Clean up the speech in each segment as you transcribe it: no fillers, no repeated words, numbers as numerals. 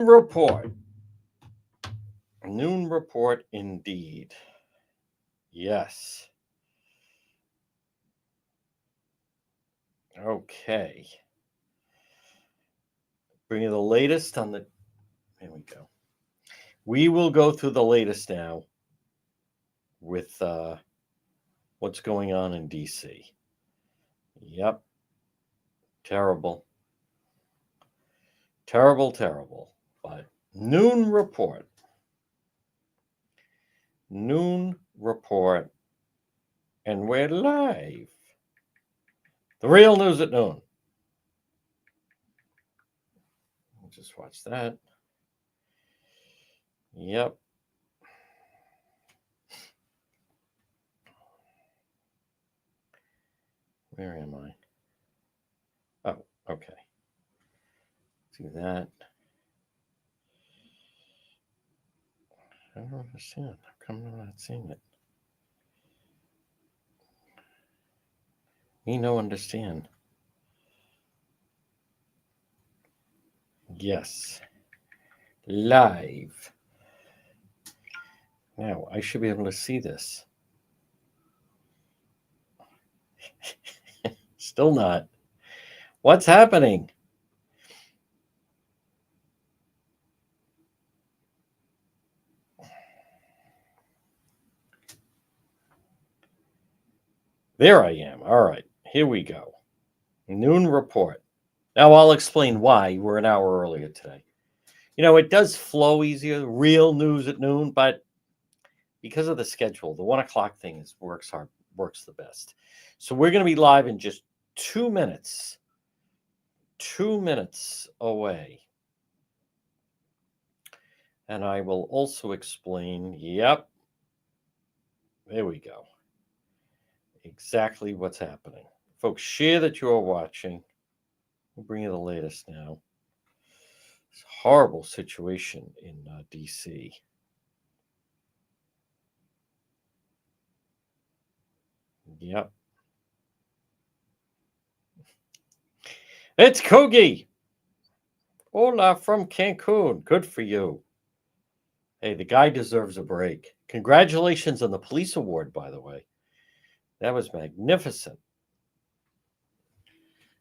Report. Noon report indeed. Yes. Okay. Bring you the latest on the. There we go. We will go through the latest now with what's going on in DC. Yep. Terrible. Terrible, terrible. But noon report. Noon report. And we're live. The real news at noon. Just watch that. Yep. Where am I? Oh, okay. Do that. I don't understand. How come I'm not seeing it? Me no understand. Yes. Live. Now, I should be able to see this. Still not. What's happening? There I am. All right. Here we go. Noon report. Now, I'll explain why we're an hour earlier today. You know, it does flow easier, real news at noon, but because of the schedule, the 1 o'clock thing works the best. So we're going to be live in just 2 minutes. 2 minutes away. And I will also explain, yep, there we go, exactly what's happening. Folks, share that you are watching. We'll bring you the latest now. It's a horrible situation in DC. Yep. It's Kogi. Hola from Cancun. Good for you. Hey, the guy deserves a break. Congratulations on the police award, by the way. That was magnificent.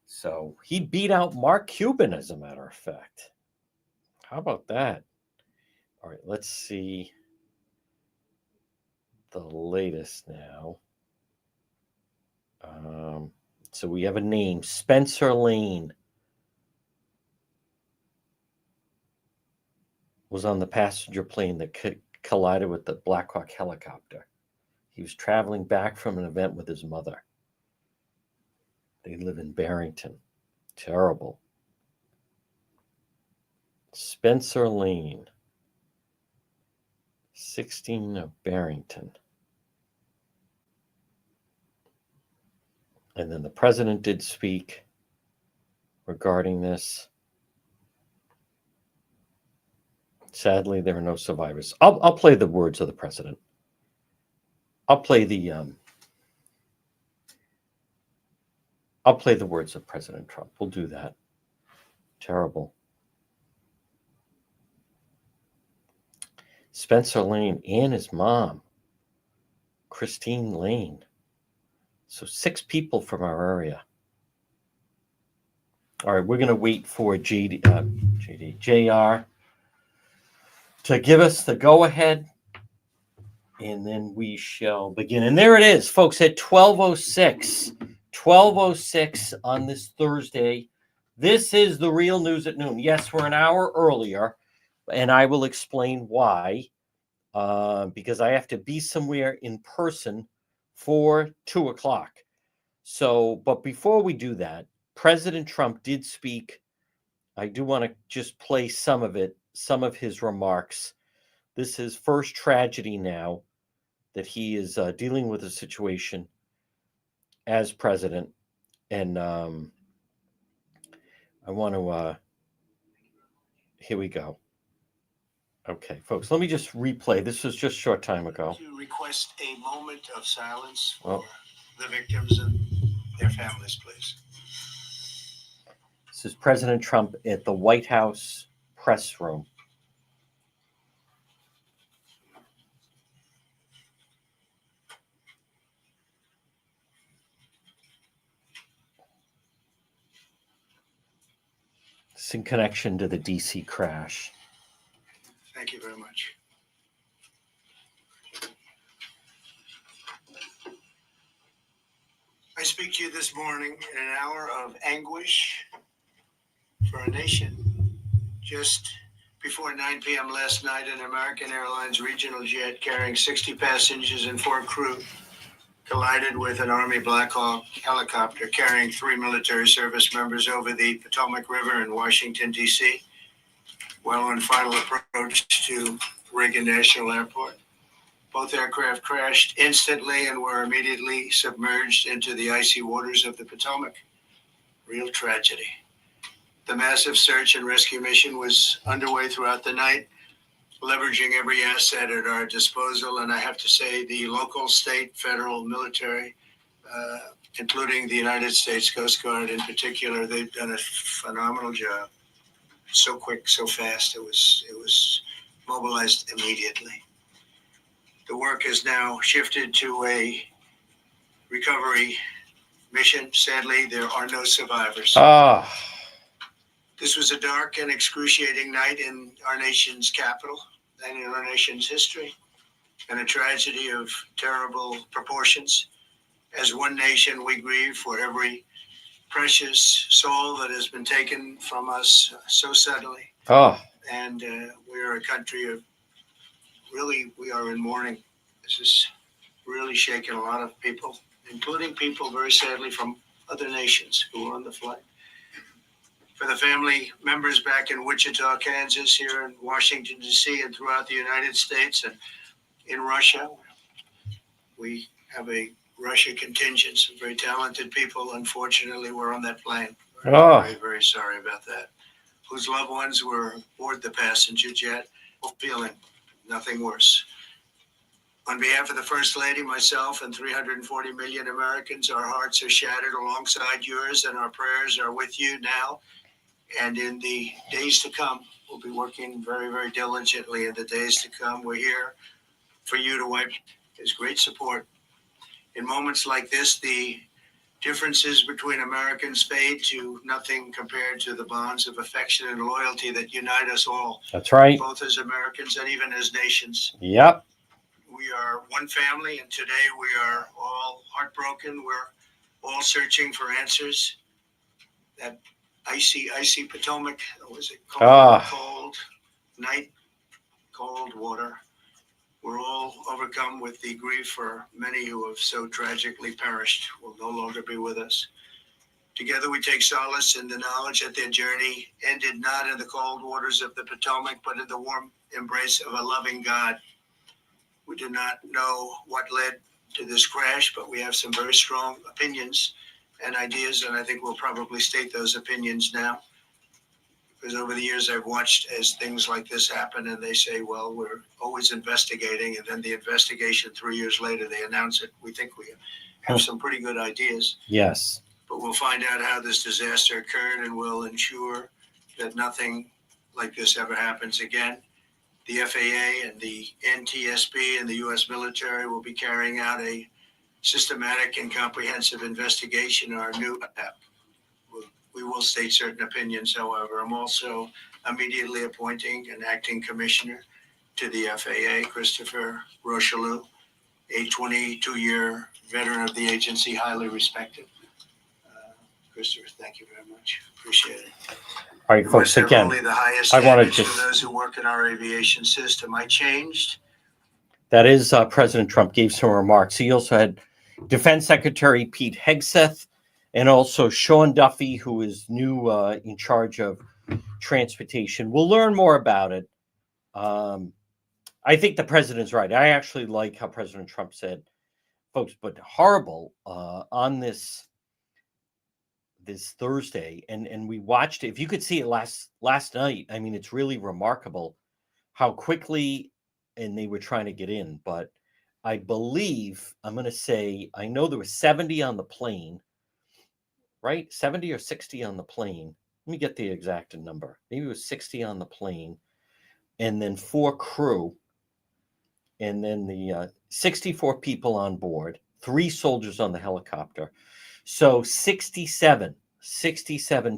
So he beat out Mark Cuban, as a matter of fact. How about that? All right, let's see the latest now. So we have a name, Spencer Lane. Was on the passenger plane that collided with the Black Hawk helicopter. He was traveling back from an event with his mother. They live in Barrington. Terrible. Spencer Lane, 16 of Barrington. And then the president did speak regarding this. Sadly, there are no survivors. I'll play the words of the president. I'll play the words of President Trump. We'll do that. Terrible. Spencer Lane and his mom, Christine Lane. So 6 people from our area. All right, we're going to wait for JR to give us the go-ahead, and then we shall begin. And there it is, folks, at 12:06. 12:06 on this Thursday. This is the real news at noon. Yes, we're an hour earlier, and I will explain why. Because I have to be somewhere in person for 2 o'clock. So, but before we do that, President Trump did speak. I do want to just play some of it, some of his remarks. This is first tragedy now that he is dealing with a situation as president. And I want to, here we go. Okay, folks, let me just replay. This was just a short time ago. To request a moment of silence for the victims and their families, please. This is President Trump at the White House press room. It's in connection to the DC crash. Thank you very much. I speak to you this morning in an hour of anguish for a nation. Just before 9 p.m. last night, an American Airlines regional jet carrying 60 passengers and 4 crew collided with an Army Black Hawk helicopter carrying 3 military service members over the Potomac River in Washington, D.C., while on final approach to Reagan National Airport. Both aircraft crashed instantly and were immediately submerged into the icy waters of the Potomac. Real tragedy. The massive search and rescue mission was underway throughout the night, leveraging every asset at our disposal. And I have to say, the local, state, federal, military, including the United States Coast Guard in particular, they've done a phenomenal job. So quick, so fast. It was mobilized immediately. The work has now shifted to a recovery mission. Sadly, there are no survivors. This was a dark and excruciating night in our nation's capital and in our nation's history, and a tragedy of terrible proportions. As one nation, we grieve for every precious soul that has been taken from us so suddenly. And we are a country of really, we are in mourning. This has really shaken a lot of people, including people very sadly from other nations who were on the flight. For the family members back in Wichita, Kansas, here in Washington, D.C., and throughout the United States and in Russia, we have a Russia contingent, some very talented people, unfortunately, were on that plane. Very, very sorry about that. Whose loved ones were aboard the passenger jet, feeling nothing worse. On behalf of the First Lady, myself, and 340 million Americans, our hearts are shattered alongside yours, and our prayers are with you now. And in the days to come, we'll be working very, very diligently in the days to come. We're here for you to wipe his great support. In moments like this, the differences between Americans fade to nothing compared to the bonds of affection and loyalty that unite us all. That's right. Both as Americans and even as nations. Yep. We are one family, and today we are all heartbroken. We're all searching for answers. That icy Potomac, was it cold, cold night, cold water. We're all overcome with the grief for many who have so tragically perished, will no longer be with us. Together we take solace in the knowledge that their journey ended not in the cold waters of the Potomac, but in the warm embrace of a loving God. We do not know what led to this crash, but we have some very strong opinions and ideas, and I think we'll probably state those opinions now. Because over the years I've watched as things like this happen, and they say, well, we're always investigating, and then the investigation 3 years later, they announce it. We think we have some pretty good ideas. Yes. But we'll find out how this disaster occurred, and we'll ensure that nothing like this ever happens again. The FAA and the NTSB and the U.S. military will be carrying out a systematic and comprehensive investigation. Our new we will state certain opinions, however. I'm also immediately appointing an acting commissioner to the FAA, Christopher Rocheleau, a 22-year veteran of the agency, highly respected. Christopher, thank you very much. Appreciate it. All right, folks, again, only the highest I want to for those who work in our aviation system. I changed. That is, President Trump gave some remarks. He also had Defense Secretary Pete Hegseth and also Sean Duffy, who is new in charge of transportation. We'll learn more about it. I think the president's right. I actually like how President Trump said, folks, but horrible on this Thursday. And we watched it. If you could see it last night, I mean, it's really remarkable how quickly, and they were trying to get in. But I believe, I'm going to say, I know there was 70 on the plane, right? 70 or 60 on the plane. Let me get the exact number. Maybe it was 60 on the plane, and then 4 crew, and then the 64 people on board, 3 soldiers on the helicopter. So 67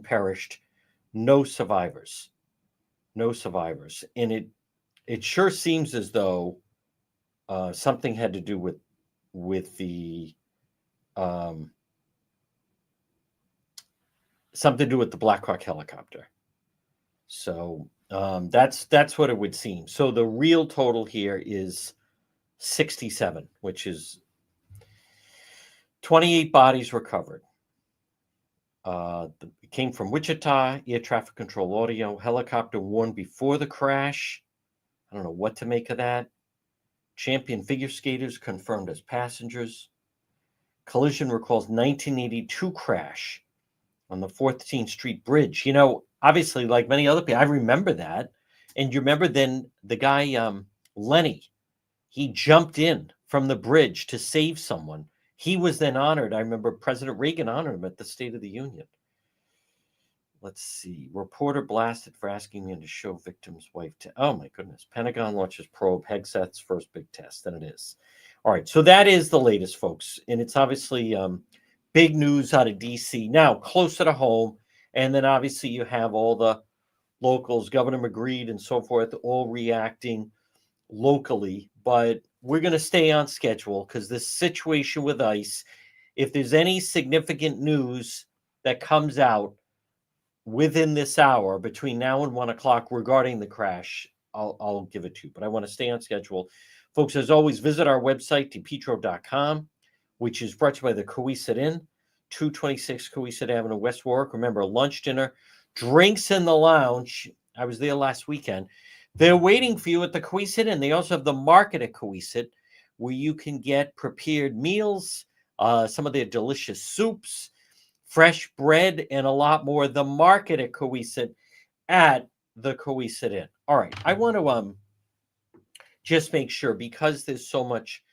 perished, no survivors. No survivors. And it sure seems as though something had to do with the something to do with the Black Hawk helicopter. So that's what it would seem. So the real total here is 67, which is 28 bodies recovered. It came from Wichita, air traffic control audio, helicopter warned before the crash. I don't know what to make of that. Champion figure skaters confirmed as passengers. Collision recalls 1982 crash on the 14th Street Bridge. You know, obviously, like many other people, I remember that. And you remember then the guy, Lenny, he jumped in from the bridge to save someone. He was then honored. I remember President Reagan honored him at the State of the Union. Let's see. Reporter blasted for asking me to show victim's wife. Oh, my goodness. Pentagon launches probe. Hegseth's first big test. And it is. All right. So that is the latest, folks. And it's obviously big news out of D.C. Now, closer to home. And then obviously you have all the locals, Governor McGreed and so forth, all reacting locally. But we're going to stay on schedule because this situation with ICE, if there's any significant news that comes out within this hour between now and 1 o'clock regarding the crash, I'll give it to you. But I want to stay on schedule. Folks, as always, visit our website, depetro.com, which is brought to you by the Coesit Inn, 226 Coesit Avenue, West Warwick. Remember, lunch, dinner, drinks in the lounge. I was there last weekend. They're waiting for you at the Coesit Inn. They also have the market at Coesit, where you can get prepared meals, some of their delicious soups, fresh bread, and a lot more. The market at Coesit at the Coesit Inn. All right, I want to just make sure, because there's so much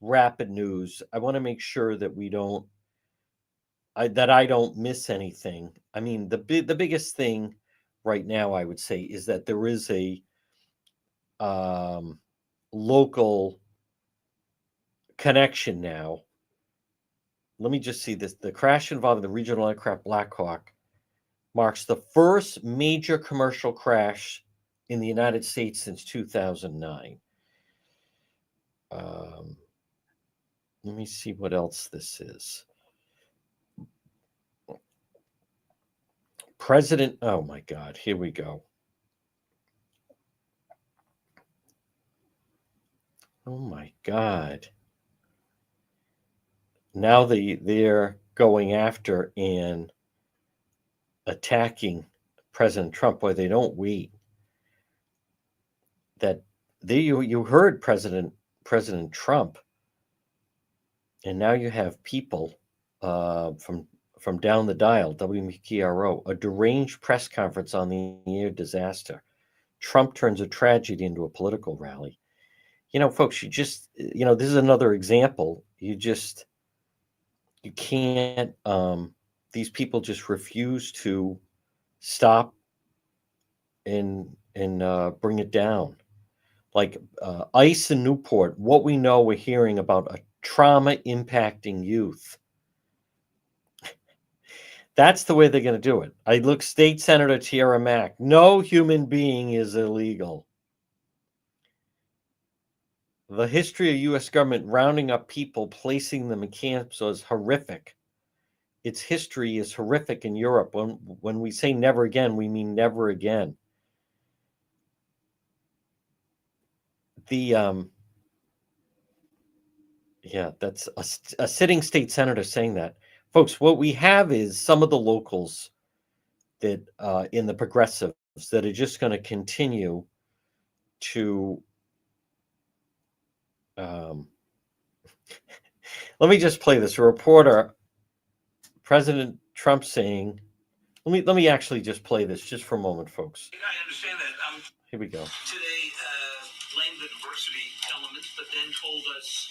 rapid news, I want to make sure that we don't, that I don't miss anything. I mean, the biggest thing right now, I would say, is that there is a local connection now. Let me just see this. The crash involving the regional aircraft Black Hawk marks the first major commercial crash in the United States since 2009. Let me see what else this is. President, oh my God, here we go. Oh my God. Now they're going after and attacking President Trump. Boy, they don't wait. That you heard President Trump, and now you have people from down the dial, WMKRO, a deranged press conference on the air disaster. Trump turns a tragedy into a political rally. You know, folks, you just, you know, this is another example. You can't, these people just refuse to stop and bring it down. Like ICE in Newport, what we know, we're hearing about a trauma impacting youth. That's the way they're going to do it. I look, State Senator Tiara Mack, no human being is illegal. The history of U.S. government rounding up people, placing them in camps is horrific. Its history is horrific in Europe. When we say never again, we mean never again. Yeah, that's a sitting state senator saying that. Folks, what we have is some of the locals that in the progressives that are just going to continue to let me just play this. A reporter, President Trump saying, let me actually just play this just for a moment, folks. I understand that. Here we go. Today blamed the diversity elements, but then told us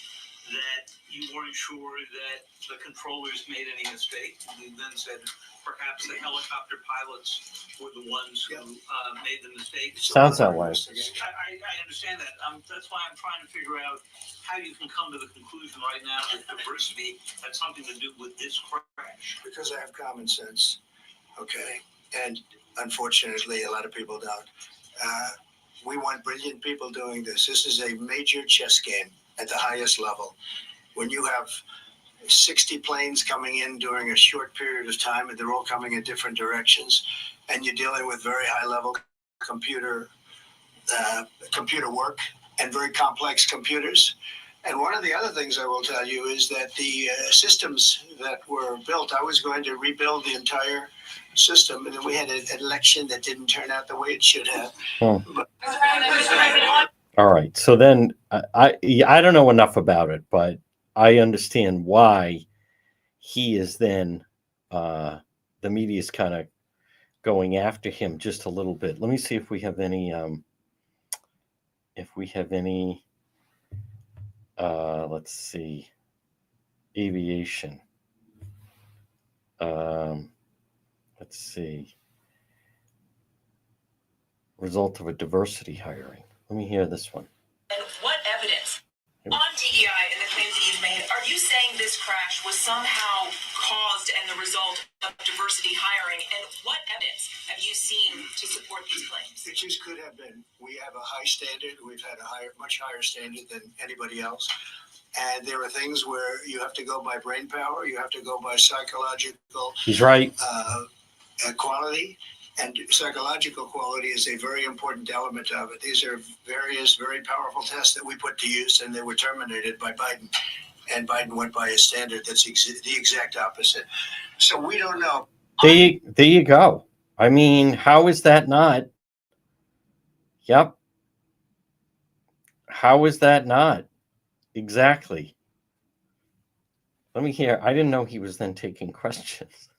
that you weren't sure that the controllers made any mistake. You then said perhaps the helicopter pilots were the ones who made the mistake. Sounds that way. I understand that. That's why I'm trying to figure out how you can come to the conclusion right now that diversity had something to do with this crash. Because I have common sense, okay? And unfortunately, a lot of people don't. We want brilliant people doing this. This is a major chess game at the highest level. When you have 60 planes coming in during a short period of time, and they're all coming in different directions, and you're dealing with very high-level computer work and very complex computers. And one of the other things I will tell you is that the systems that were built, I was going to rebuild the entire system, and then we had an election that didn't turn out the way it should have. But All right. So then I don't know enough about it, but I understand why he is then the media is kind of going after him just a little bit. Let me see if we have any let's see, aviation. Let's see. Result of a diversity hiring. Let me hear this one. And what evidence on DEI and the claims that you've made, are you saying this crash was somehow caused and the result of diversity hiring? And what evidence have you seen to support these claims? it just could have been. We have a high standard. We've had a much higher standard than anybody else. And there are things where you have to go by brain power. You have to go by psychological He's right. quality. And psychological quality is a very important element of it. These are various very powerful tests that we put to use, and they were terminated by Biden. And Biden went by a standard that's the exact opposite. So we don't know. There you go. I mean, how is that not? Yep. How is that not? Exactly. Let me hear. I didn't know he was then taking questions.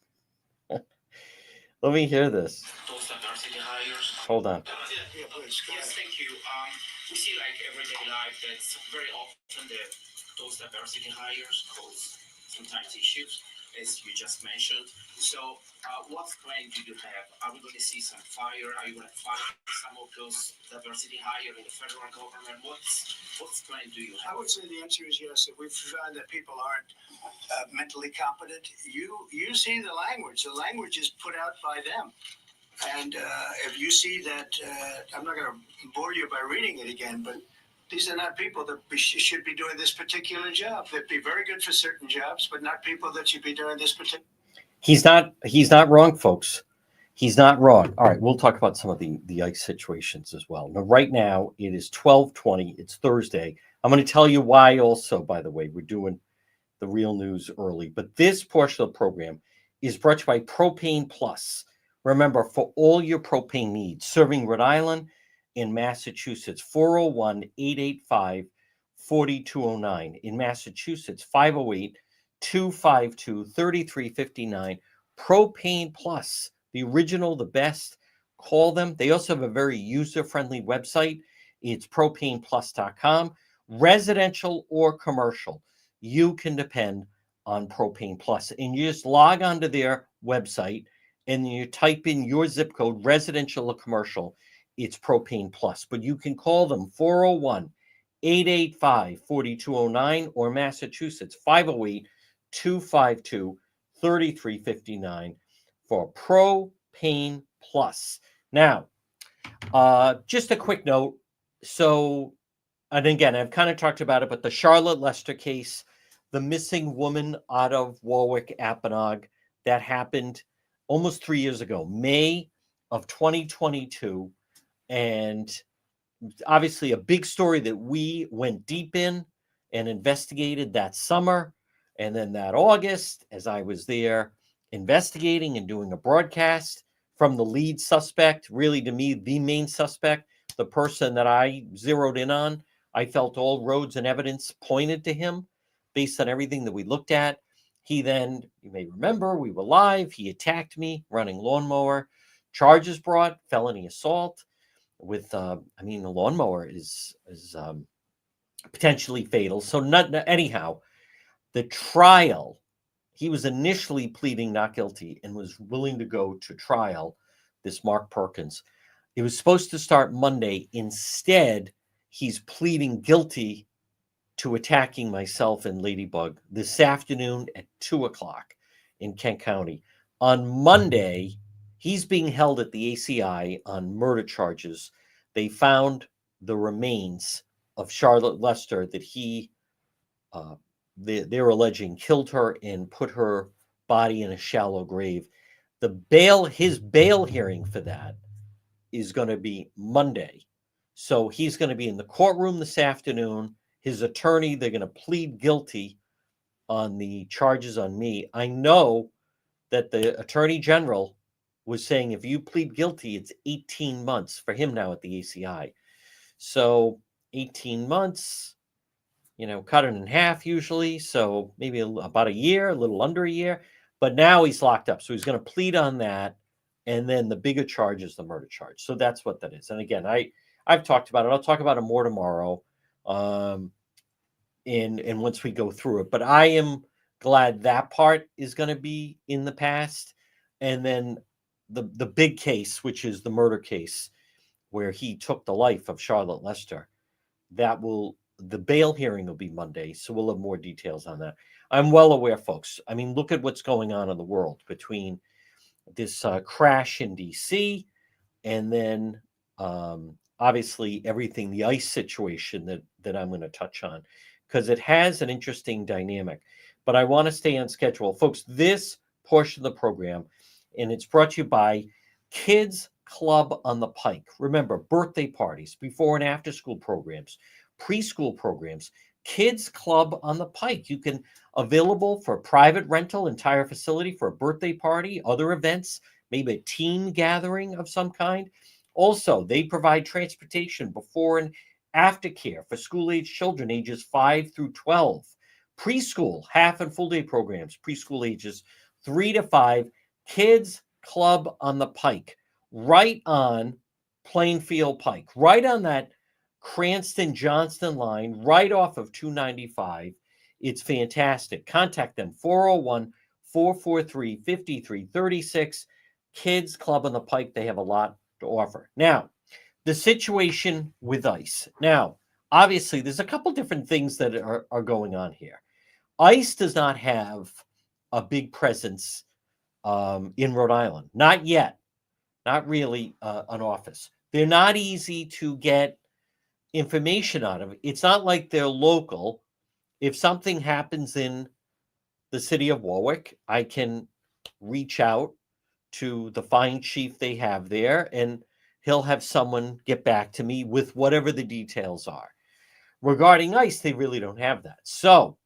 Let me hear this. Those diversity hires. Hold on. Yeah, please, go ahead. Yes, thank you. We see like everyday life that's very often those diversity hires cause sometimes issues, as you just mentioned. So, what plan do you have? Are we going to see some fire? Are you going to fire some of those diversity hire in the federal government? What's plan do you I have? would say the answer is yes. If we found that people aren't mentally competent, you see the language. The language is put out by them. And if you see that, I'm not going to bore you by reading it again, but these are not people that should be doing this particular job. They'd be very good for certain jobs, but not people that should be doing this particular. He's not wrong, folks. He's not wrong. All right, we'll talk about some of the ICE situations as well. Now, right now, it is 12:20. It's Thursday. I'm going to tell you why also, by the way. We're doing the real news early. But this portion of the program is brought to you by Propane Plus. Remember, for all your propane needs, serving Rhode Island in Massachusetts, 401-885-4209. In Massachusetts, 508-252-3359. Propane Plus, the original, the best. Call them. They also have a very user-friendly website. It's propaneplus.com. Residential or commercial, you can depend on Propane Plus. And you just log onto their website and you type in your zip code, residential or commercial, it's Propane Plus. But you can call them 401-885-4209 or Massachusetts 508-252-3359 for Propane Plus. Now, just a quick note. So, and again, I've kind of talked about it, but the Charlotte Lester case, the missing woman out of Warwick-Apponaug, that happened almost 3 years ago, May of 2022. And obviously a big story that we went deep in and investigated that summer. And then that August, as I was there investigating and doing a broadcast from the lead suspect, really to me, the main suspect, the person that I zeroed in on, I felt all roads and evidence pointed to him based on everything that we looked at. He then, you may remember, we were live. He attacked me running lawnmower. Charges brought, felony assault with, the lawnmower is potentially fatal. So anyhow, the trial, he was initially pleading not guilty and was willing to go to trial, this Mark Perkins. It was supposed to start Monday. Instead, he's pleading guilty to attacking myself and Ladybug this afternoon at 2:00 in Kent County. On Monday, he's being held at the ACI on murder charges. They found the remains of Charlotte Lester that they're alleging killed her and put her body in a shallow grave. His bail hearing for that is going to be Monday. So he's going to be in the courtroom this afternoon. His attorney, they're going to plead guilty on the charges on me. I know that the attorney general was saying if you plead guilty, it's 18 months for him now at the ACI. So 18 months, cut it in half usually. So maybe about a year, a little under a year. But now he's locked up. So he's going to plead on that. And then the bigger charge is the murder charge. So that's what that is. And again, I've talked about it. I'll talk about it more tomorrow. And once we go through it. But I am glad that part is going to be in the past. And then the big case, which is the murder case, where he took the life of Charlotte Lester, the bail hearing will be Monday. So we'll have more details on that. I'm well aware, folks. I mean, look at what's going on in the world between this crash in DC and then obviously everything, the ICE situation that I'm going to touch on, because it has an interesting dynamic. But I want to stay on schedule. Folks, this portion of the program, and it's brought to you by Kids Club on the Pike. Remember, birthday parties, before and after school programs, preschool programs, Kids Club on the Pike. You can available for private rental, entire facility for a birthday party, other events, maybe a team gathering of some kind. Also, they provide transportation before and after care for school-age children ages 5 through 12. Preschool, half and full day programs, preschool ages 3 to 5. Kids Club on the Pike, right on Plainfield Pike, right on that Cranston-Johnston line, right off of 295. It's fantastic. Contact them, 401-443-5336. Kids Club on the Pike. They have a lot to offer. Now, the situation with ICE. Now, obviously, there's a couple different things that are going on here. ICE does not have a big presence in Rhode Island. Not yet. Not really an office. They're not easy to get information out of. It's not like they're local. If something happens in the city of Warwick, I can reach out to the fine chief they have there, and he'll have someone get back to me with whatever the details are. Regarding ICE, they really don't have that. So,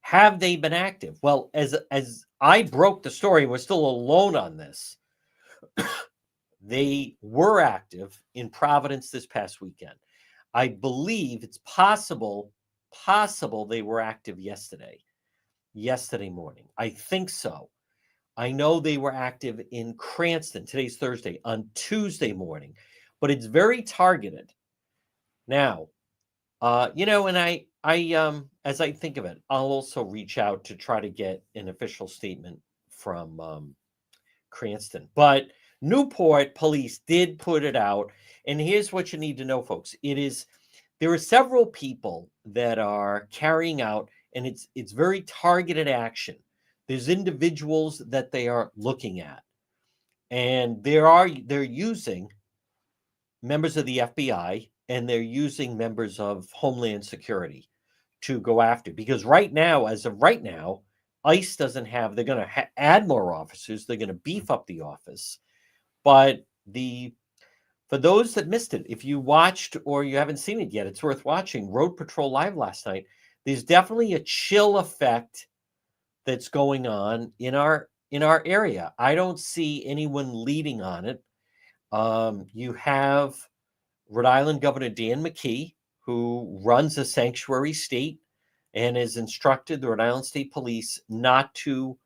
have they been active? Well, as I broke the story, we're still alone on this. They were active in Providence this past weekend. I believe it's possible they were active yesterday morning. I think so. I know they were active in Cranston. Today's Thursday, on Tuesday morning, but it's very targeted. Now, and I as I think of it, I'll also reach out to try to get an official statement from Cranston. But Newport police did put it out, and here's what you need to know, folks. There are several people that are carrying out, and it's very targeted action. There's individuals that they are looking at, and they're using members of the FBI, and they're using members of Homeland Security to go after. Because as of right now, ICE doesn't have. They're going to add more officers. They're going to beef up the office. But for those that missed it, if you watched or you haven't seen it yet, it's worth watching. Road Patrol Live last night. There's definitely a chill effect that's going on in our area. I don't see anyone leading on it. You have Rhode Island Governor Dan McKee, who runs a sanctuary state and has instructed the Rhode Island State Police not to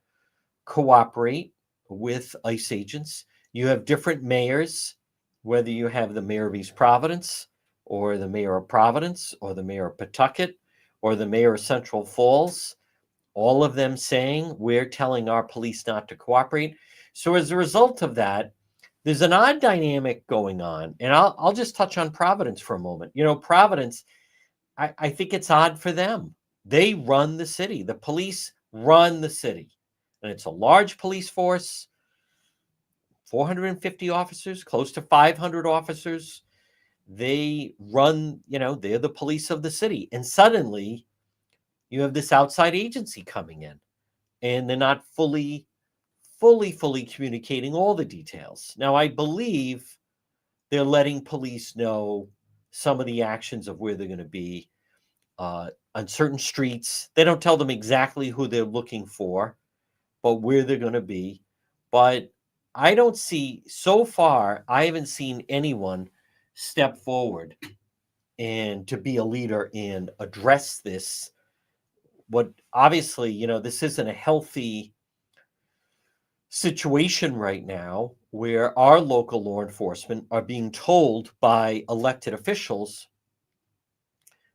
cooperate with ICE agents. You have different mayors, whether you have the mayor of East Providence, or the mayor of Providence, or the mayor of Pawtucket, or the mayor of Central Falls, all of them saying, we're telling our police not to cooperate. So as a result of that, there's an odd dynamic going on. And I'll just touch on Providence for a moment. You know, Providence, I think it's odd for them. They run the city. The police run the city. And it's a large police force, 450 officers, close to 500 officers. They run, you know, they're the police of the city. And suddenly you have this outside agency coming in, and they're not fully communicating all the details. Now, I believe they're letting police know some of the actions of where they're going to be on certain streets. They don't tell them exactly who they're looking for, but where they're going to be. But I don't see, so far, I haven't seen anyone step forward and to be a leader and address this. What obviously, you know, this isn't a healthy situation right now where our local law enforcement are being told by elected officials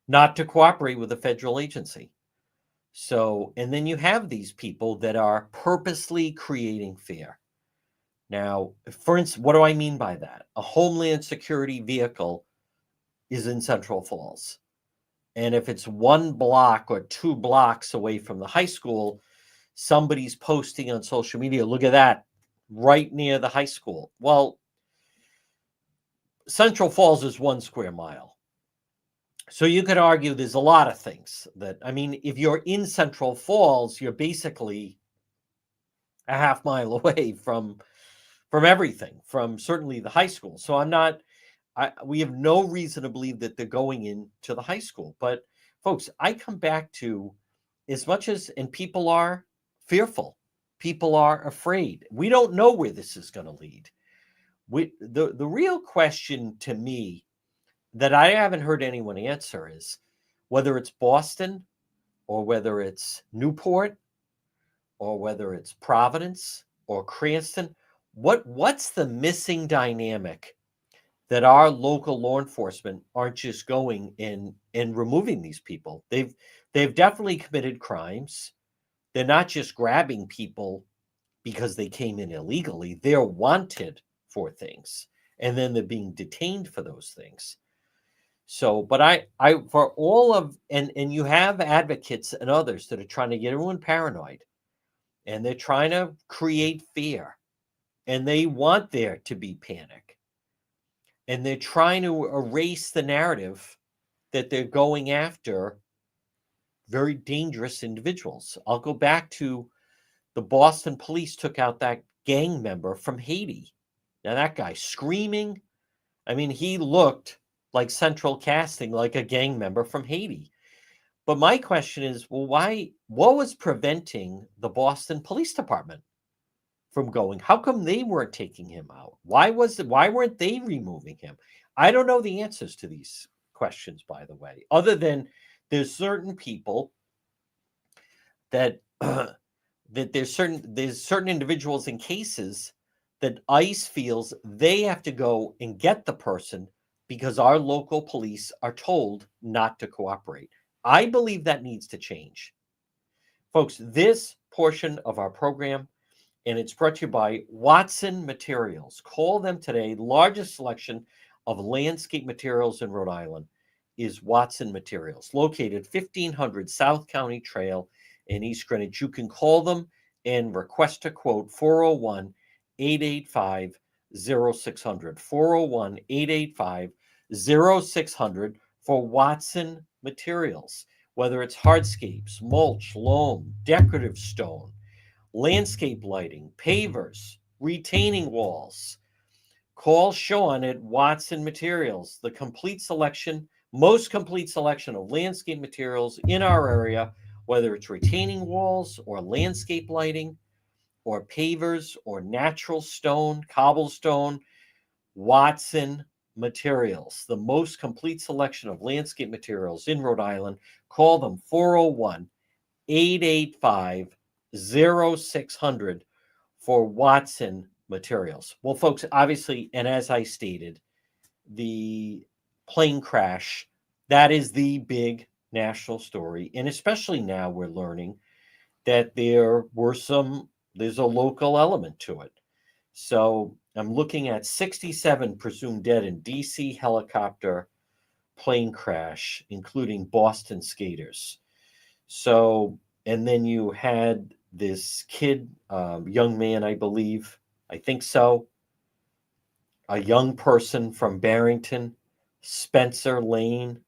not to cooperate with a federal agency. So, and then you have these people that are purposely creating fear. Now, for instance, what do I mean by that? A Homeland Security vehicle is in Central Falls. And if it's 1 block or 2 blocks away from the high school, somebody's posting on social media, look at that, right near the high school. Well, Central Falls is 1 square mile. So you could argue there's a lot of things that, I mean, if you're in Central Falls, you're basically a half mile away from everything, from certainly the high school. So we have no reason to believe that they're going into the high school. But folks, I come back to, as much as, and people are fearful, people are afraid. We don't know where this is going to lead. The real question to me that I haven't heard anyone answer is whether it's Boston or whether it's Newport or whether it's Providence or Cranston, what's the missing dynamic that our local law enforcement aren't just going in and removing these people? They've definitely committed crimes. They're not just grabbing people because they came in illegally. They're wanted for things, and then they're being detained for those things. So, but I for all of, and you have advocates and others that are trying to get everyone paranoid, and they're trying to create fear, and they want there to be panic. And they're trying to erase the narrative that they're going after very dangerous individuals. I'll go back to the Boston police took out that gang member from Haiti. Now that guy screaming, I mean, he looked like central casting, like a gang member from Haiti. But my question is, well, what was preventing the Boston Police Department from going? How come they weren't taking him out? Why weren't they removing him? I don't know the answers to these questions, by the way, other than there's certain people that that there's certain individuals in cases that ICE feels they have to go and get the person because our local police are told not to cooperate. I believe that needs to change. Folks, this portion of our program, and it's brought to you by Watson Materials. Call them today. Largest selection of landscape materials in Rhode Island is Watson Materials, located 1500 South County Trail in East Greenwich. You can call them and request a quote, 401-885-0600, 401-885-0600 for Watson Materials. Whether it's hardscapes, mulch, loam, decorative stone, landscape lighting, pavers, retaining walls. Call Sean at Watson Materials, the most complete selection of landscape materials in our area, whether it's retaining walls or landscape lighting or pavers or natural stone, cobblestone. Watson Materials, the most complete selection of landscape materials in Rhode Island. Call them 401-885-0600 for Watson Materials. Well, folks, obviously, and as I stated, the plane crash, that is the big national story. And especially now we're learning that there's a local element to it. So I'm looking at 67 presumed dead in DC helicopter plane crash, including Boston skaters. So, and then you had this kid, young man, I think so, a young person from Barrington, Spencer Lane,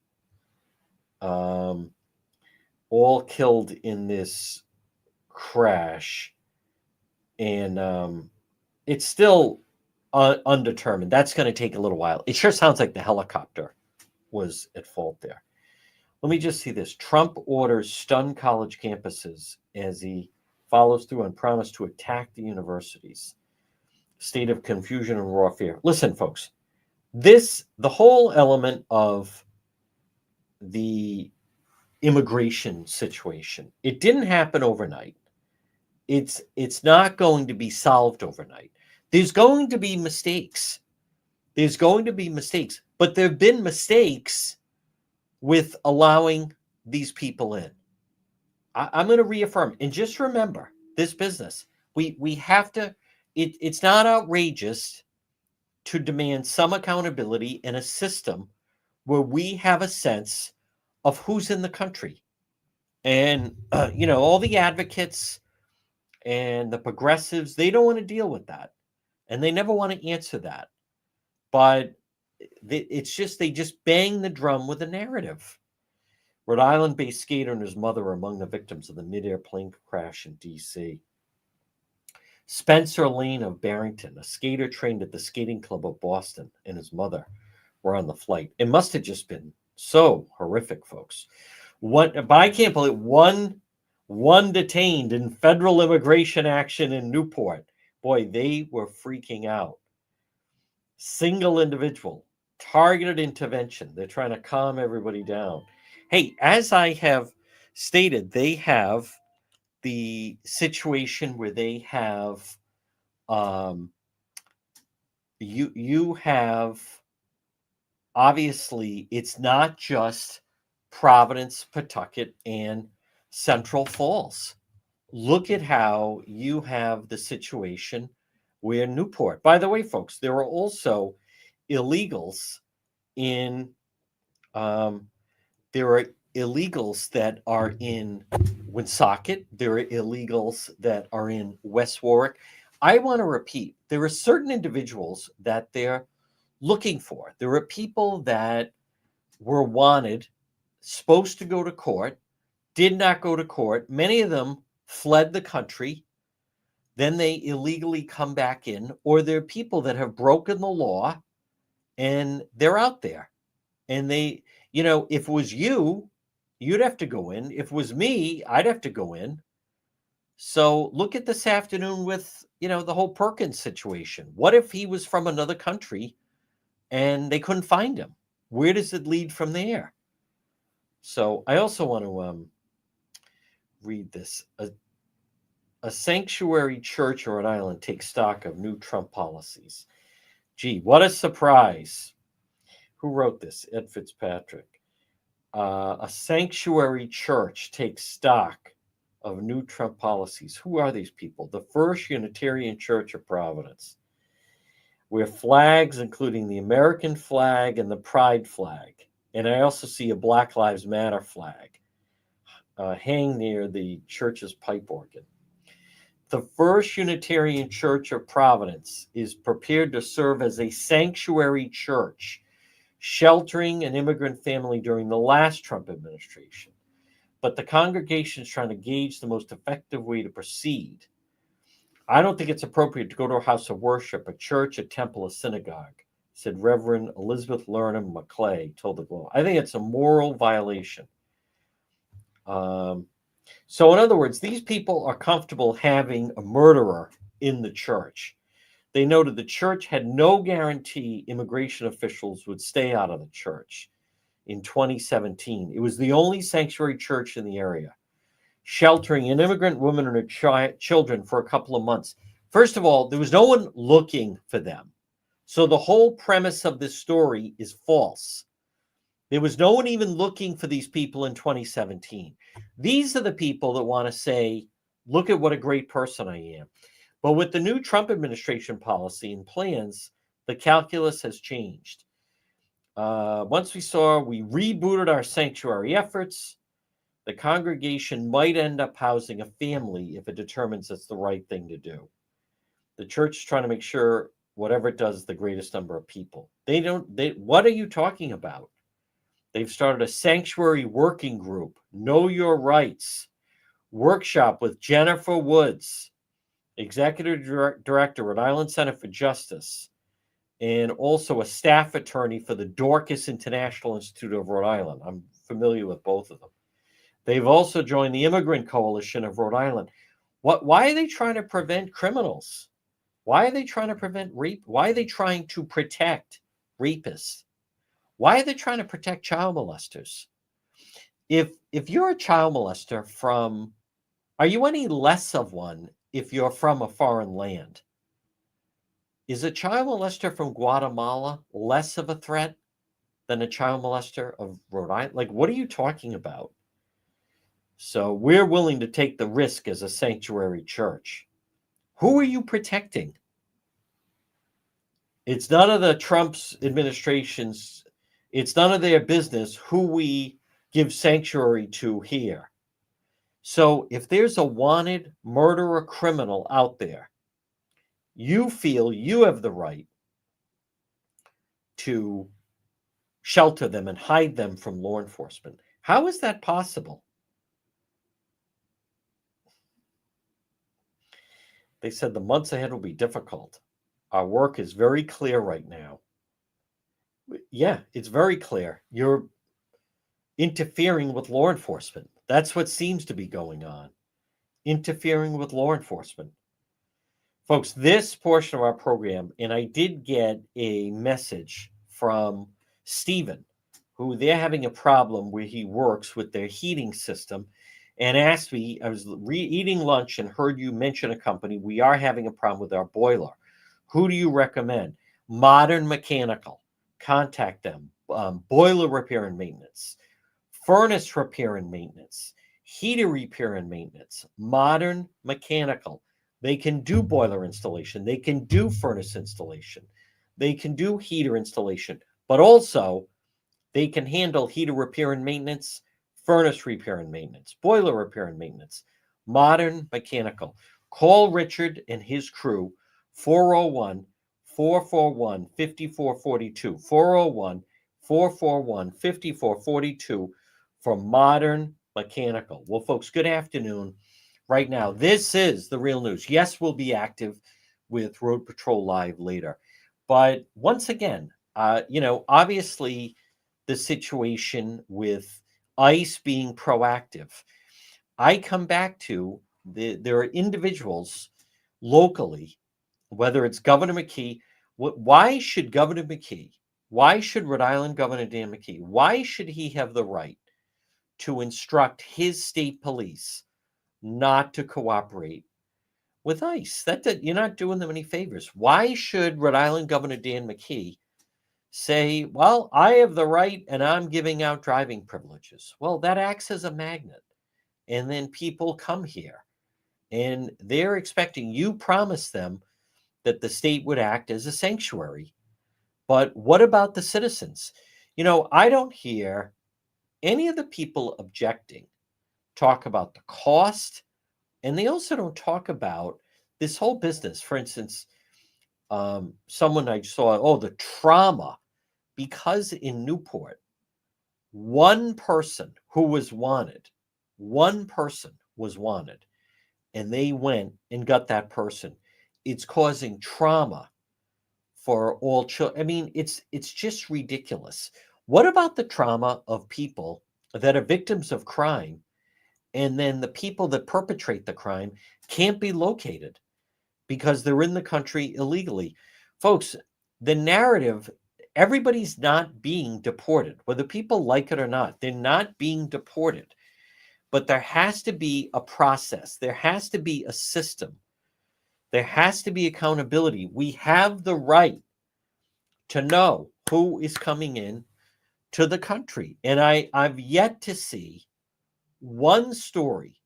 all killed in this crash. And it's still undetermined. That's going to take a little while. It sure sounds like the helicopter was at fault there. Let me just see this. Trump orders stun college campuses as he follows through on promise to attack the universities. State of confusion and raw fear. Listen, folks, the whole element of the immigration situation, it didn't happen overnight. It's not going to be solved overnight. There's going to be mistakes. But there have been mistakes with allowing these people in. I'm going to reaffirm, and just remember this business. We have to. It's not outrageous to demand some accountability in a system where we have a sense of who's in the country. And, all the advocates and the progressives, they don't want to deal with that. And they never want to answer that. But it's just, they just bang the drum with a narrative. Rhode Island-based skater and his mother are among the victims of the mid-air plane crash in D.C. Spencer Lane of Barrington, a skater trained at the skating club of Boston, and his mother were on the flight. It must have just been so horrific, folks. But I can't believe one detained in federal immigration action in Newport. Boy, they were freaking out. Single individual, targeted intervention. They're trying to calm everybody down. Hey, as I have stated, they have the situation where they have you have, obviously, it's not just Providence, Pawtucket, and Central Falls. Look at how you have the situation where Newport. By the way, folks, there are also illegals in there are illegals that are in Woonsocket. There are illegals that are in West Warwick. I want to repeat, there are certain individuals that they're looking for. There are people that were wanted, supposed to go to court, did not go to court. Many of them fled the country. Then they illegally come back in, or they're people that have broken the law and they're out there. And they, if it was you, you'd have to go in. If it was me, I'd have to go in. So look at this afternoon with, the whole Perkins situation. What if he was from another country and they couldn't find him? Where does it lead from there? So I also want to read this. A sanctuary church in Rhode Island takes stock of new Trump policies. Gee, what a surprise. Who wrote this? Ed Fitzpatrick. A sanctuary church takes stock of new Trump policies. Who are these people? The First Unitarian Church of Providence, where flags, including the American flag and the Pride flag, and I also see a Black Lives Matter flag, hang near the church's pipe organ. The First Unitarian Church of Providence is prepared to serve as a sanctuary church, sheltering an immigrant family during the last Trump administration. But the congregation is trying to gauge the most effective way to proceed. I don't think it's appropriate to go to a house of worship, a church, a temple, a synagogue, said Reverend Elizabeth Lurnham McClay, told the Globe. I think it's a moral violation. So in other words, these people are comfortable having a murderer in the church. They noted the church had no guarantee immigration officials would stay out of the church in 2017. It was the only sanctuary church in the area, sheltering an immigrant woman and her children for a couple of months. First of all, there was no one looking for them. So the whole premise of this story is false. There was no one even looking for these people in 2017. These are the people that want to say, look at what a great person I am. But with the new Trump administration policy and plans, the calculus has changed. Once we rebooted our sanctuary efforts, the congregation might end up housing a family if it determines it's the right thing to do. The church is trying to make sure whatever it does, the greatest number of people. What are you talking about? They've started a sanctuary working group, Know Your Rights, workshop with Jennifer Woods, Executive Director, Rhode Island Center for Justice, and also a staff attorney for the Dorcas International Institute of Rhode Island. I'm familiar with both of them. They've also joined the Immigrant Coalition of Rhode Island. Why are they trying to prevent criminals? Why are they trying to prevent rape? Why are they trying to protect rapists? Why are they trying to protect child molesters? If you're a child molester are you any less of one if you're from a foreign land? Is a child molester from Guatemala less of a threat than a child molester of Rhode Island? Like, what are you talking about? So we're willing to take the risk as a sanctuary church. Who are you protecting? It's none of the Trump's administration's, it's none of their business who we give sanctuary to here. So if there's a wanted murderer criminal out there, you feel you have the right to shelter them and hide them from law enforcement. How is that possible? They said the months ahead will be difficult. Our work is very clear right now. Yeah, it's very clear. You're interfering with law enforcement. That's what seems to be going on. Interfering with law enforcement. Folks, this portion of our program, and I did get a message from Stephen, who they're having a problem where he works with their heating system, and asked me, I was eating lunch and heard you mention a company. We are having a problem with our boiler. Who do you recommend? Modern Mechanical. Contact them. Boiler repair and maintenance. Furnace repair and maintenance. Heater repair and maintenance. Modern Mechanical. They can do boiler installation. They can do furnace installation. They can do heater installation. But also, they can handle heater repair and maintenance, furnace repair and maintenance, boiler repair and maintenance. Modern Mechanical. Call Richard and his crew, 401-441-5442. 401-441-5442 for Modern Mechanical. Well, folks, good afternoon. Right now, this is the real news. Yes, we'll be active with Road Patrol Live later. But once again, obviously the situation with ICE being proactive. I come back to there are individuals locally, whether it's Governor McKee. Why should Governor McKee, why should Rhode Island Governor Dan McKee, why should he have the right to instruct his state police not to cooperate with ICE? That you're not doing them any favors. Why should Rhode Island Governor Dan McKee say, well, I have the right and I'm giving out driving privileges? Well, that acts as a magnet. And then people come here and they're expecting, you promise them that the state would act as a sanctuary. But what about the citizens? I don't hear any of the people objecting talk about the cost, and they also don't talk about this whole business. For instance, someone I saw, the trauma, because in Newport, one person was wanted, and they went and got that person. It's causing trauma for all children. I mean, it's just ridiculous. What about the trauma of people that are victims of crime, and then the people that perpetrate the crime can't be located because they're in the country illegally? Folks, the narrative, everybody's not being deported, whether people like it or not. They're not being deported. But there has to be a process. There has to be a system. There has to be accountability. We have the right to know who is coming in to the country. And I've yet to see one story.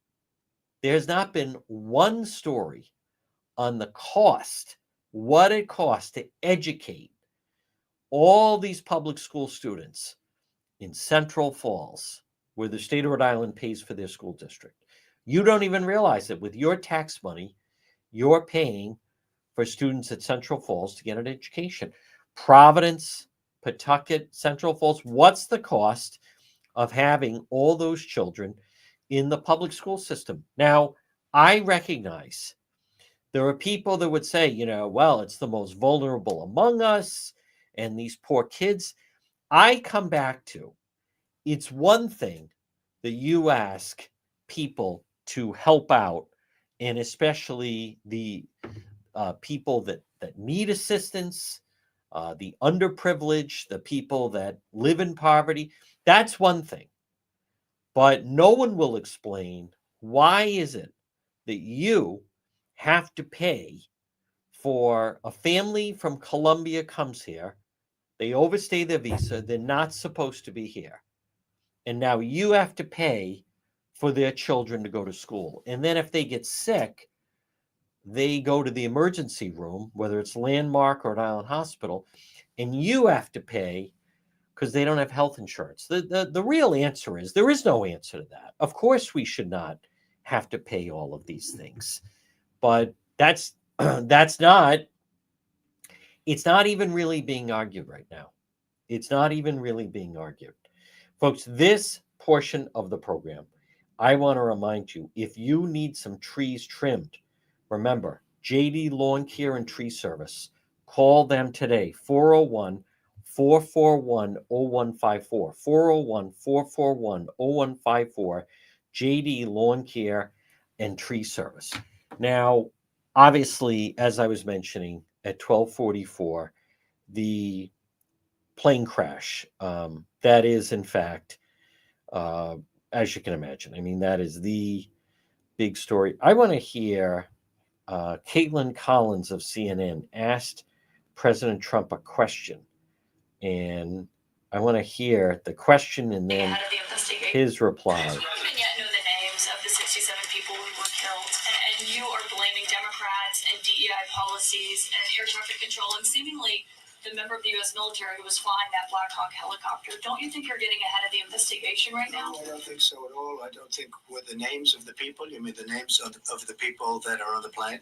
There's not been one story on the cost, what it costs to educate all these public school students in Central Falls, where the state of Rhode Island pays for their school district. You don't even realize that with your tax money, you're paying for students at Central Falls to get an education. Providence, Pawtucket, Central Falls, what's the cost of having all those children in the public school system? Now, I recognize there are people that would say, well, it's the most vulnerable among us and these poor kids. I come back to, it's one thing that you ask people to help out, and especially the people that need assistance, the underprivileged, the people that live in poverty. That's one thing. But no one will explain, why is it that you have to pay for a family from Colombia comes here, they overstay their visa, they're not supposed to be here, and now you have to pay for their children to go to school. And then if they get sick, they go to the emergency room, whether it's Landmark or Rhode Island Hospital, and you have to pay because they don't have health insurance. The real answer is there is no answer to that. Of course, we should not have to pay all of these things, but that's not. It's not even really being argued right now. It's not even really being argued, folks. This portion of the program, I want to remind you, if you need some trees trimmed, remember JD Lawn Care and Tree Service. Call them today, 401-441-0154, 401-441-0154, JD Lawn Care and Tree Service. Now, obviously, as I was mentioning, at 12:44, the plane crash, that is, in fact, as you can imagine, I mean, that is the big story. I want to hear Caitlin Collins of CNN asked President Trump a question, and I want to hear the question and then his reply. We don't even yet know the names of the 67 people who were killed, and you are blaming Democrats and DEI policies and air traffic control and seemingly the member of the U.S. military who was flying that Black Hawk helicopter. Don't you think you're getting ahead of the investigation right now? No, I don't think so at all. I don't think with the names of the people, you mean the names of the people that are on the plane,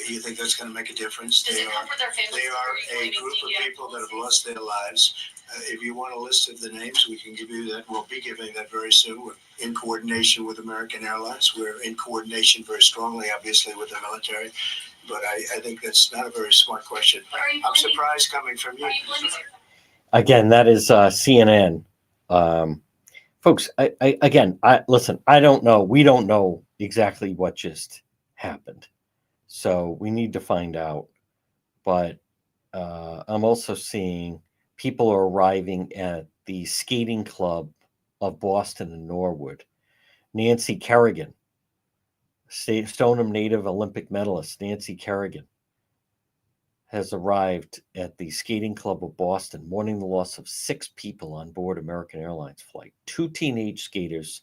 you think that's going to make a difference? Does it comfort their families? They are a group of people that have lost their lives. If you want a list of the names, we can give you that. We'll be giving that very soon. We're in coordination with American Airlines. We're in coordination very strongly, obviously, with the military. But I think that's not a very smart question. I'm surprised coming from you. Again, that is CNN. Folks, listen, I don't know. We don't know exactly what just happened. So we need to find out. But I'm also seeing people are arriving at the skating club of Boston and Norwood. Nancy Kerrigan, Stoneham native Olympic medalist Nancy Kerrigan, has arrived at the skating club of Boston, mourning the loss of 6 people on board American Airlines flight. 2 teenage skaters,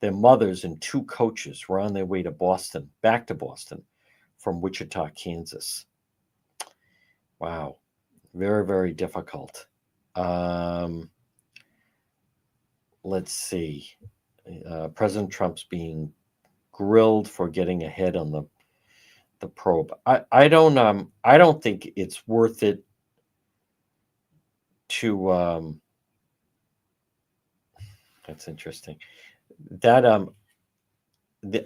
their mothers, and 2 coaches were on their way to Boston, back to Boston, from Wichita, Kansas. Wow. Very, very difficult. Let's see. President Trump's being grilled for getting ahead on the probe. I don't think it's worth it to that's interesting. That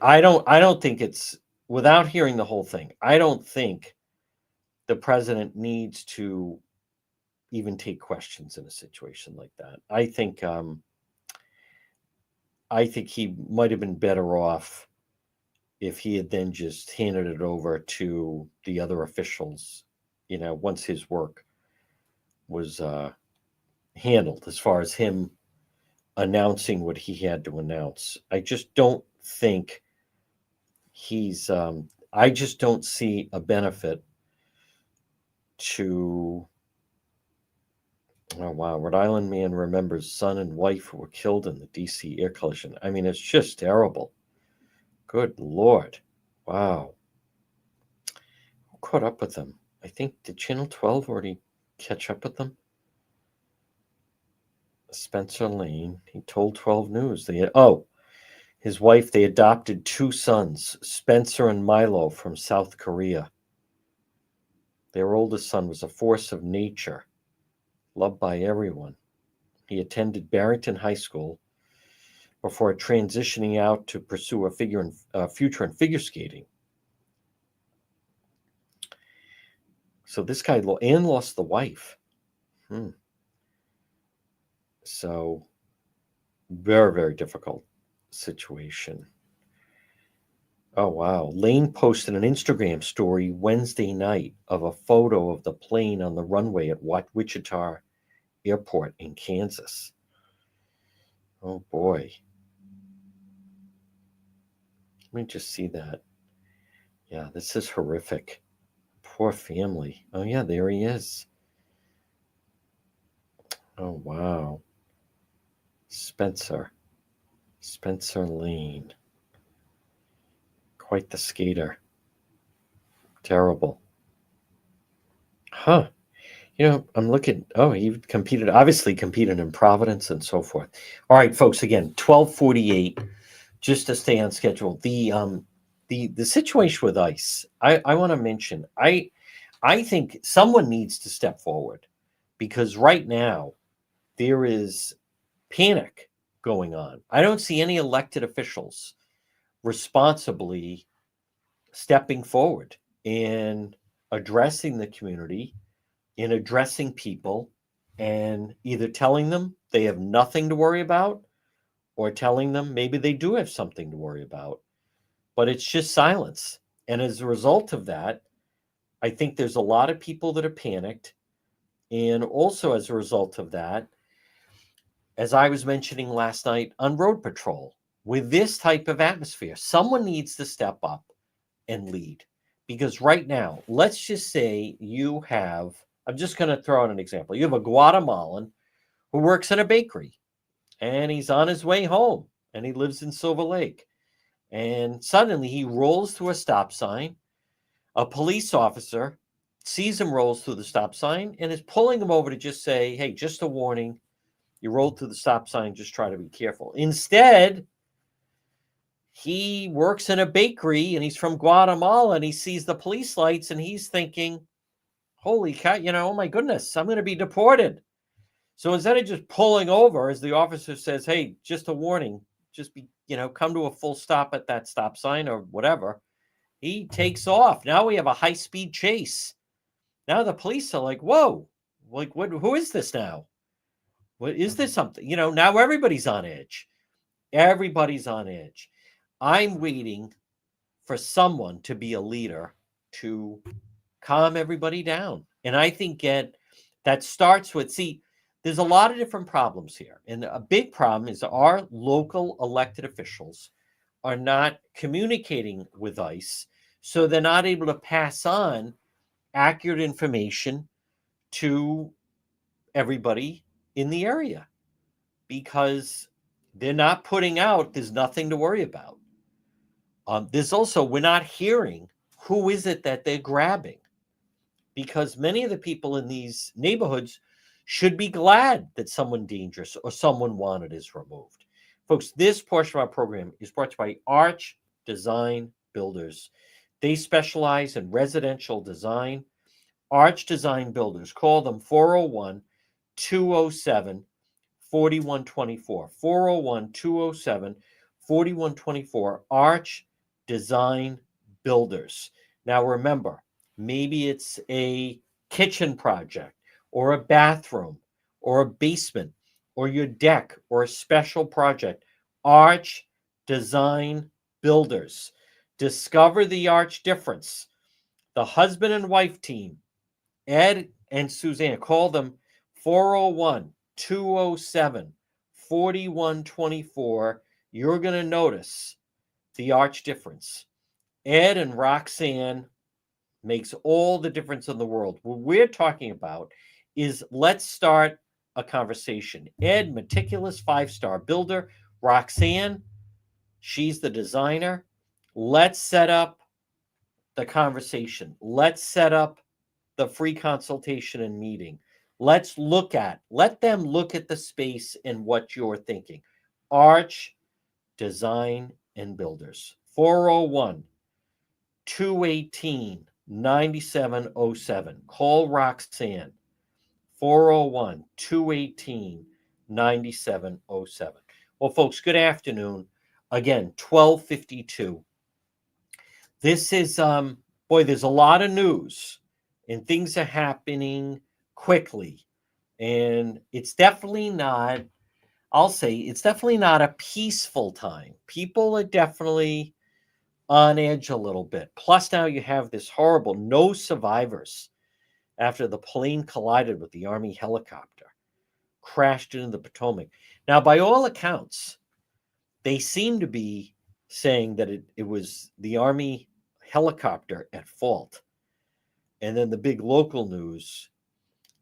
I don't think it's, without hearing the whole thing, I don't think the president needs to even take questions in a situation like that. I think he might have been better off if he had then just handed it over to the other officials, once his work was handled, as far as him announcing what he had to announce. I just don't think I just don't see a benefit to Oh, wow. Rhode Island man remembers son and wife who were killed in the DC air collision. I mean, it's just terrible. Good Lord. Wow. Who caught up with them? I think, did Channel 12 already catch up with them? Spencer Lane. He told 12 News. His wife, they adopted 2 sons, Spencer and Milo, from South Korea. Their oldest son was a force of nature, loved by everyone. He attended Barrington High School before transitioning out to pursue a future in figure skating. So this guy lost the wife. So very, very difficult situation. Oh, wow. Lane posted an Instagram story Wednesday night of a photo of the plane on the runway at Wichita Airport in Kansas. Oh, boy. Let me just see that. Yeah, this is horrific. Poor family. Oh, yeah, there he is. Oh, wow. Spencer Lane. Quite the skater. Terrible. Huh. I'm looking. Oh, he obviously competed in Providence and so forth. All right, folks, again, 12:48, just to stay on schedule. The situation with ICE, I want to mention, I think someone needs to step forward, because right now there is panic going on. I don't see any elected officials responsibly stepping forward and addressing the community, in addressing people, and either telling them they have nothing to worry about, or telling them maybe they do have something to worry about. But it's just silence. And as a result of that, I think there's a lot of people that are panicked. And also as a result of that, as I was mentioning last night on Road Patrol, with this type of atmosphere, someone needs to step up and lead. Because right now, let's just say you have, I'm just going to throw out an example. You have a Guatemalan who works in a bakery, and he's on his way home, and he lives in Silver Lake. And suddenly he rolls through a stop sign. A police officer sees him rolls through the stop sign and is pulling him over to just say, hey, just a warning. You rolled through the stop sign. Just try to be careful. Instead, he works in a bakery and he's from Guatemala, and he sees the police lights and he's thinking, holy cow, oh my goodness, I'm going to be deported. So instead of just pulling over, as the officer says, hey, just a warning, just come to a full stop at that stop sign or whatever, he takes off. Now we have a high-speed chase. Now the police are like, whoa, like, who is this now? What is this something? Now everybody's on edge. Everybody's on edge. I'm waiting for someone to be a leader to calm everybody down. And I think that starts with, there's a lot of different problems here. And a big problem is our local elected officials are not communicating with ICE, so they're not able to pass on accurate information to everybody in the area, because they're not putting out, there's nothing to worry about. There's also, we're not hearing who is it that they're grabbing, because many of the people in these neighborhoods should be glad that someone dangerous or someone wanted is removed. Folks, this portion of our program is brought to you by Arch Design Builders. They specialize in residential design. Arch Design Builders. Call them 401-207-4124. 401-207-4124. Arch Design Builders. Now remember, maybe it's a kitchen project, or a bathroom, or a basement, or your deck, or a special project. Arch Design Builders. Discover the Arch difference. The husband and wife team, Ed and Suzanne, call them 401-207-4124. You're going to notice the Arch difference. Ed and Roxanne makes all the difference in the world. What we're talking about is, let's start a conversation. Ed, meticulous 5-star builder. Roxanne, she's the designer. Let's set up the conversation. Let's set up the free consultation and meeting. Let them look at the space and what you're thinking. Arch Design and Builders. 401 218 9707. Call Roxanne. 401 218 9707. Well, folks, good afternoon. Again, 1252. This is, there's a lot of news and things are happening quickly. And it's definitely not, it's definitely not a peaceful time. People are definitely on edge a little bit. Plus, now you have this horrible no survivors after the plane collided with the Army helicopter, crashed into the Potomac. Now, by all accounts, they seem to be saying that it was the Army helicopter at fault. And then the big local news,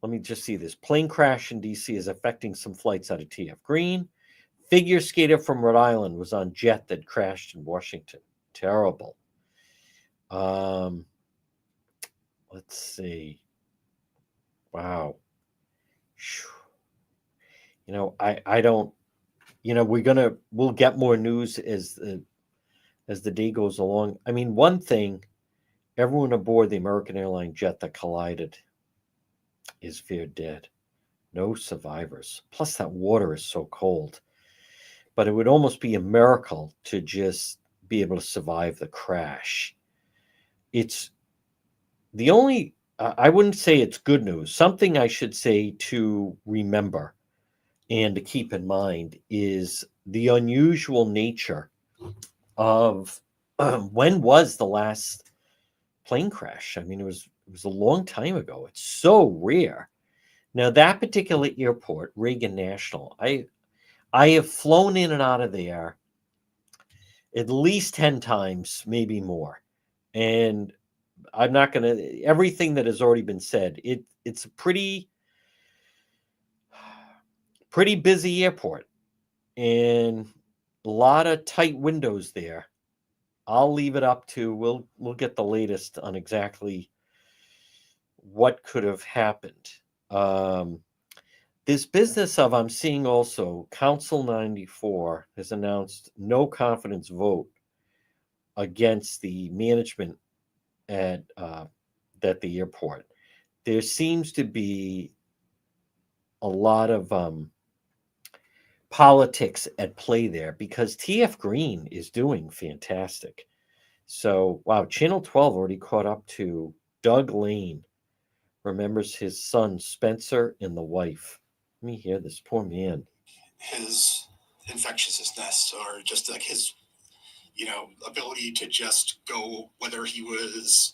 let me just see this. Plane crash in D.C. is affecting some flights out of TF Green. Figure skater from Rhode Island was on jet that crashed in Washington. Terrible. Let's see. Wow. I don't, we'll get more news as the day goes along. I mean, one thing, everyone aboard the American Airlines jet that collided is feared dead. No survivors. Plus, that water is so cold. But it would almost be a miracle to just be able to survive the crash. It's the only, I wouldn't say it's good news. Something I should say to remember and to keep in mind is the unusual nature of when was the last plane crash? I mean, it was a long time ago. It's so rare. Now, that particular airport, Reagan National, I have flown in and out of there at least 10 times, maybe more. And I'm not going to, everything that has already been said, it's a pretty busy airport and a lot of tight windows there. I'll leave it up to, we'll get the latest on exactly what could have happened. This business of, I'm seeing also, Council 94 has announced no confidence vote against the management at the airport. There seems to be a lot of politics at play there because TF Green is doing fantastic. So, wow, Channel 12 already caught up to Doug Lane, remembers his son Spencer and the wife. Let me hear this poor man. His infectiousness, or just like his, ability to just go, whether he was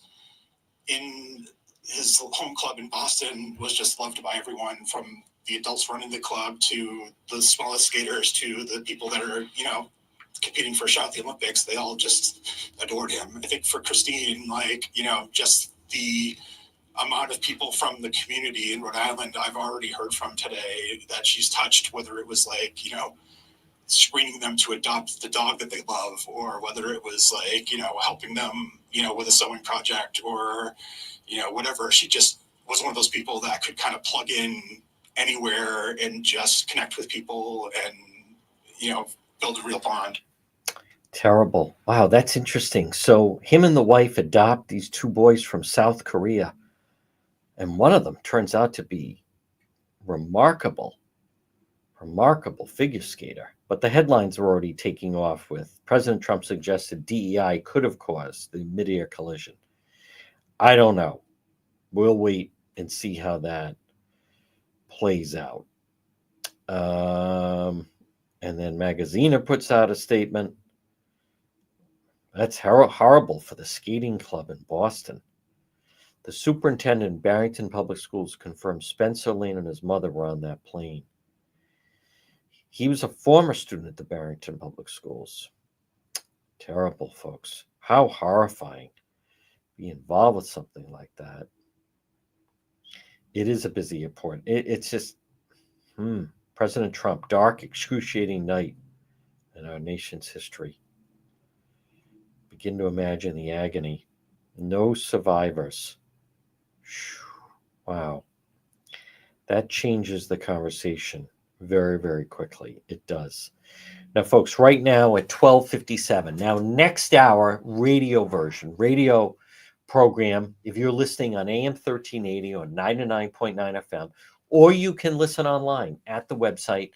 in his home club in Boston, was just loved by everyone, from the adults running the club to the smallest skaters to the people that are, competing for a shot at the Olympics. They all just adored him. I think for Christine, just the amount of people from the community in Rhode Island I've already heard from today that she's touched, whether it was screening them to adopt the dog that they love, or whether it was helping them, with a sewing project, or, whatever. She just was one of those people that could kind of plug in anywhere and just connect with people and, build a real bond. Terrible. Wow, that's interesting. So him and the wife adopt these two boys from South Korea. And one of them turns out to be remarkable figure skater. But the headlines are already taking off with President Trump suggested DEI could have caused the mid-air collision. I don't know. We'll wait and see how that plays out. And then Magaziner puts out a statement. That's horrible for the skating club in Boston. The superintendent in Barrington Public Schools confirmed Spencer Lane and his mother were on that plane. He was a former student at the Barrington Public Schools. Terrible, folks. How horrifying. Be involved with something like that. It is a busy airport. It's just, President Trump, dark, excruciating night in our nation's history. Begin to imagine the agony. No survivors. Wow. That changes the conversation very, very quickly. It does. Now, folks, right now at 12:57. Now, next hour, radio version, program, if you're listening on AM 1380 or 99.9 FM, or you can listen online at the website,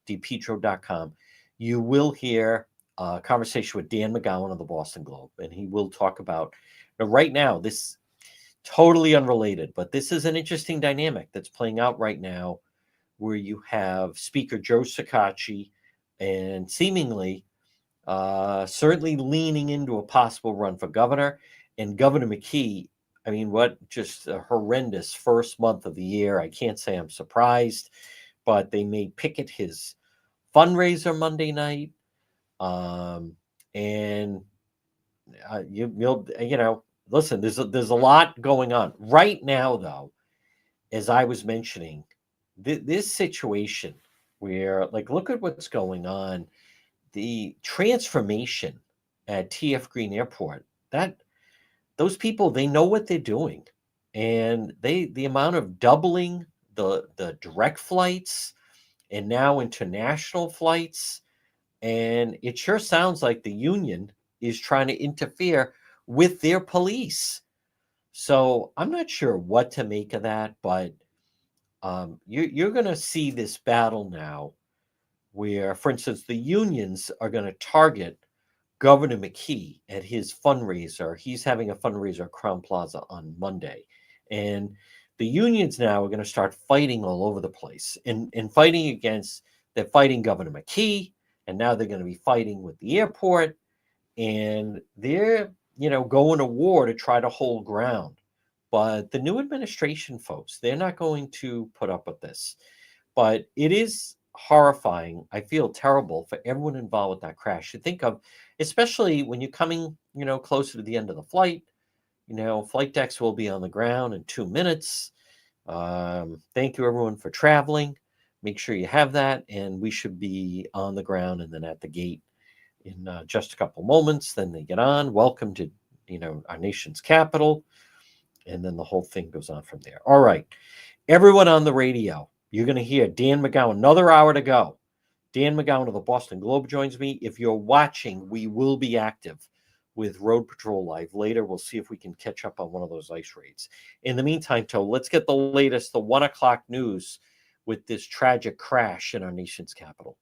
dpetro.com, you will hear a conversation with Dan McGowan of the Boston Globe, and he will talk about, right now, this totally unrelated, but this is an interesting dynamic that's playing out right now where you have Speaker Joe Shekarchi and seemingly certainly leaning into a possible run for governor. And Governor McKee, I mean, what just a horrendous first month of the year. I can't say I'm surprised, but they made Pickett his fundraiser Monday night. And you'll listen, there's a lot going on right now, though. As I was mentioning, this situation where, like, look at what's going on, the transformation at TF Green Airport. That those people, they know what they're doing, and the amount of doubling the direct flights and now international flights, and it sure sounds like the union is trying to interfere with their police. So I'm not sure what to make of that, but you're going to see this battle now where, for instance, the unions are going to target Governor McKee at his fundraiser. He's having a fundraiser at Crowne Plaza on Monday. And the unions now are going to start fighting all over the place and they're fighting Governor McKee, and now they're going to be fighting with the airport, and they're, going to war to try to hold ground. But the new administration, folks, they're not going to put up with this. But it is horrifying. I feel terrible for everyone involved with that crash. You think of, especially when you're coming, closer to the end of the flight, flight decks will be on the ground in 2 minutes. Thank you, everyone, for traveling. Make sure you have that, and we should be on the ground and then at the gate in just a couple moments. Then they get on. Welcome to, our nation's capital. And then the whole thing goes on from there. All right. Everyone on the radio, you're going to hear Dan McGowan. Another hour to go. Dan McGowan of the Boston Globe joins me. If you're watching, we will be active with Road Patrol Live later. We'll see if we can catch up on one of those ice raids. In the meantime, let's get the latest, the 1 o'clock news with this tragic crash in our nation's capital.